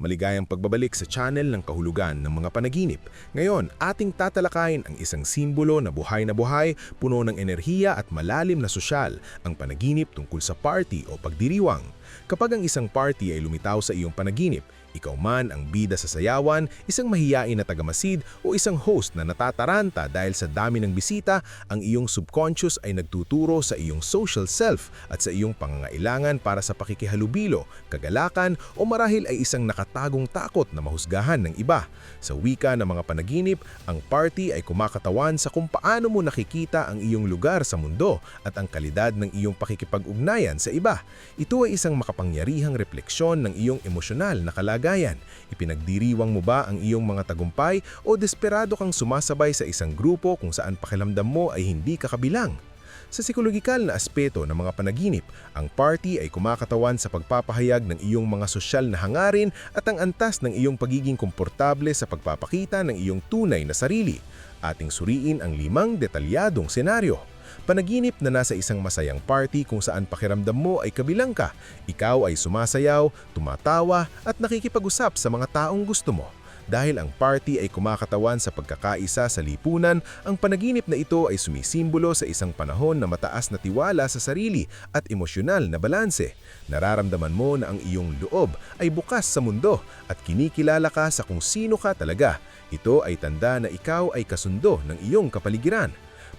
Maligayang pagbabalik sa channel ng kahulugan ng mga panaginip. Ngayon, ating tatalakayin ang isang simbolo na buhay, puno ng enerhiya at malalim na sosyal, ang panaginip tungkol sa party o pagdiriwang. Kapag ang isang party ay lumitaw sa iyong panaginip, ikaw man ang bida sa sayawan, isang mahiyain na tagamasid o isang host na natataranta dahil sa dami ng bisita, ang iyong subconscious ay nagtuturo sa iyong social self at sa iyong pangangailangan para sa pakikihalubilo, kagalakan o marahil ay isang nakatagong takot na mahusgahan ng iba. Sa wika ng mga panaginip, ang party ay kumakatawan sa kung paano mo nakikita ang iyong lugar sa mundo at ang kalidad ng iyong pakikipag-ugnayan sa iba. Ito ay isang makapangyarihang refleksyon ng iyong emosyonal na kalagayan. Ipinagdiriwang mo ba ang iyong mga tagumpay o desperado kang sumasabay sa isang grupo kung saan pakiramdam mo ay hindi ka kabilang? Sa psikologikal na aspeto ng mga panaginip, ang party ay kumakatawan sa pagpapahayag ng iyong mga sosyal na hangarin at ang antas ng iyong pagiging komportable sa pagpapakita ng iyong tunay na sarili. Ating suriin ang 5 detalyadong senaryo. Panaginip na nasa isang masayang party kung saan pakiramdam mo ay kabilang ka. Ikaw ay sumasayaw, tumatawa at nakikipag-usap sa mga taong gusto mo. Dahil ang party ay kumakatawan sa pagkakaisa sa lipunan, ang panaginip na ito ay sumisimbolo sa isang panahon na mataas na tiwala sa sarili at emosyonal na balanse. Nararamdaman mo na ang iyong loob ay bukas sa mundo at kinikilala ka sa kung sino ka talaga. Ito ay tanda na ikaw ay kasundo ng iyong kapaligiran.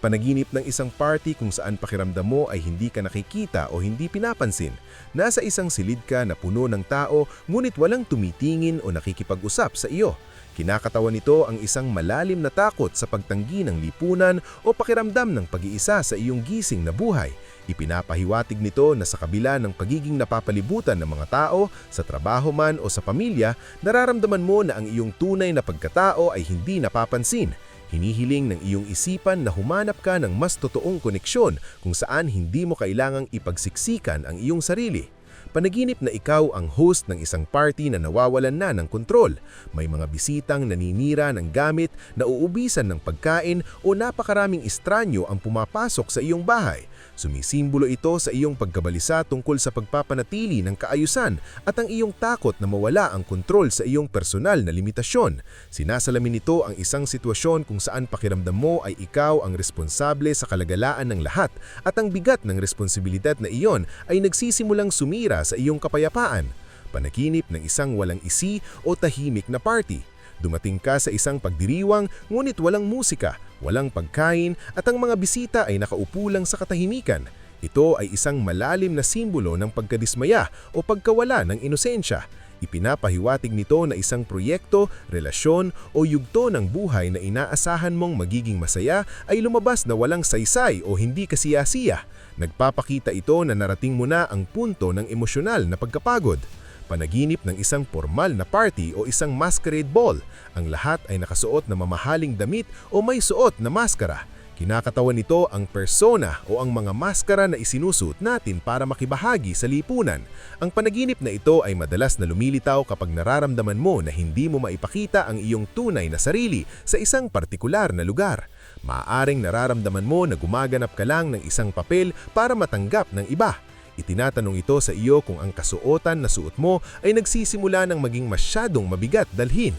Panaginip ng isang party kung saan pakiramdam mo ay hindi ka nakikita o hindi pinapansin. Nasa isang silid ka na puno ng tao ngunit walang tumitingin o nakikipag-usap sa iyo. Kinakatawan nito ang isang malalim na takot sa pagtanggi ng lipunan o pakiramdam ng pag-iisa sa iyong gising na buhay. Ipinapahiwatig nito na sa kabila ng pagiging napapalibutan ng mga tao, sa trabaho man o sa pamilya, nararamdaman mo na ang iyong tunay na pagkatao ay hindi napapansin. Hinihiling ng iyong isipan na humanap ka ng mas totoong koneksyon kung saan hindi mo kailangang ipagsiksikan ang iyong sarili. Panaginip na ikaw ang host ng isang party na nawawalan na ng kontrol. May mga bisitang naninira ng gamit, nauubisan ng pagkain o napakaraming estranyo ang pumapasok sa iyong bahay. Sumisimbolo ito sa iyong pagkabalisa tungkol sa pagpapanatili ng kaayusan at ang iyong takot na mawala ang kontrol sa iyong personal na limitasyon. Sinasalamin nito ang isang sitwasyon kung saan pakiramdam mo ay ikaw ang responsable sa kalagalaan ng lahat at ang bigat ng responsibilidad na iyon ay nagsisimulang sumira sa iyong kapayapaan. Panaginip ng isang walang isi o tahimik na party. Dumating ka sa isang pagdiriwang ngunit walang musika, walang pagkain at ang mga bisita ay nakaupo lang sa katahimikan. Ito ay isang malalim na simbolo ng pagkadismaya o pagkawala ng inosensya. Ipinapahiwatig nito na isang proyekto, relasyon o yugto ng buhay na inaasahan mong magiging masaya ay lumabas na walang saysay o hindi kasiyasiya. Nagpapakita ito na narating mo na ang punto ng emosyonal na pagkapagod. Panaginip ng isang formal na party o isang masquerade ball. Ang lahat ay nakasuot na mamahaling damit o may suot na maskara. Kinakatawan nito ang persona o ang mga maskara na isinusuot natin para makibahagi sa lipunan. Ang panaginip na ito ay madalas na lumilitaw kapag nararamdaman mo na hindi mo maipakita ang iyong tunay na sarili sa isang partikular na lugar. Maaaring nararamdaman mo na gumaganap ka lang ng isang papel para matanggap ng iba. Itinatanong ito sa iyo kung ang kasuotan na suot mo ay nagsisimula ng maging masyadong mabigat dalhin.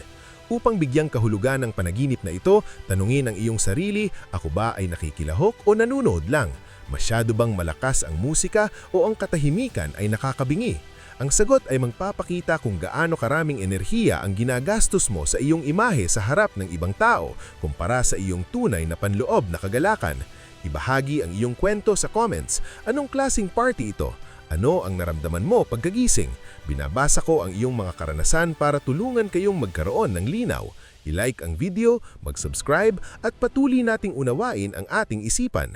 Upang bigyang kahulugan ng panaginip na ito, tanungin ang iyong sarili, ako ba ay nakikilahok o nanunood lang? Masyado bang malakas ang musika o ang katahimikan ay nakakabingi? Ang sagot ay magpapakita kung gaano karaming enerhiya ang ginagastos mo sa iyong imahe sa harap ng ibang tao kumpara sa iyong tunay na panloob na kagalakan. Ibahagi ang iyong kwento sa comments. Anong klaseng party ito? Ano ang naramdaman mo pagkagising? Binabasa ko ang iyong mga karanasan para tulungan kayong magkaroon ng linaw. I-like ang video, mag-subscribe at patuloy nating unawain ang ating isipan.